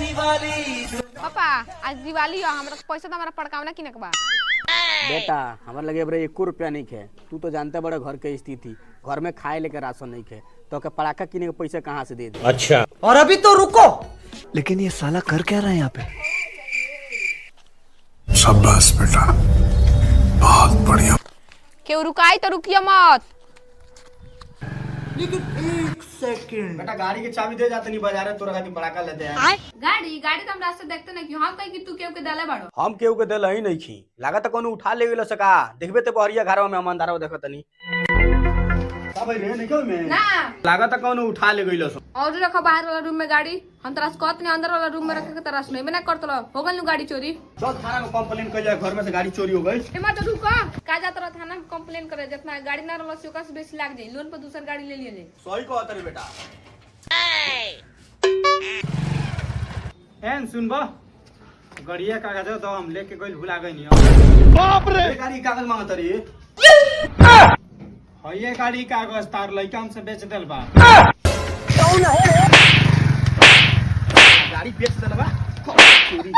पापा आज दिवाली हो हमरा पैसा तो हमारा पड़कावना किने के बा। बेटा हमारे लगे अब 1 रुपया नहीं खे। तू तो जानते बड़े घर के स्थिति, घर में खाए लेके राशन नहीं खे तो के पटाखा किने के पैसे कहाँ से दे दे। अच्छा और अभी तो रुको, लेकिन ये साला कर क्या रहा है यहाँ पे? शाबाश बेटा, बहुत बढ़िया। केहू रुकाई तो रुकिया मत। लेकिन 1 सेकंड बेटा गाड़ी के चाबी दे जाते नहीं बाजार है, तोरा खातिर पटाखा लेते हैं। गाड़ी गाड़ी तो हम रास्ते देखते नहीं क्यों हम कहीं कि तू केहू के देले बाड़ो। हम केहू के दिल ही नहीं खी, लागत कोनो उठा ले गेलो सका। देखबे ते बहरिया घरवा में हम अंधारा देखत नहीं का भाई रे निकल में ना लागत कोनो उठा ले गेलो सो। और रखो बाहर वाला रूम में गाड़ी, हम तरास कहत नहीं अंदर वाला रूम में रखे के तरास नहीं बिना करतलो हो गल नु गाड़ी चोरी। चल थाना में कंप्लेन कर जाए, घर में से गाड़ी चोरी हो गई। एमा तो रुको का जात रहा थाना में कंप्लेन करे, जितना गाड़ी ना रहल से से बेसी लाग जाई, लोन पर दूसर गाड़ी ले लिए। सही कहत रे बेटा। एन सुनबो गड़िया कागज तो हम लेके गइल भुला गइनी। बाप रे गाड़ी कागज मांगत रे। हइये गाड़ी कागज तार लइका हमसे बेच देल बा। गाड़ी बेच देल बा चोरी।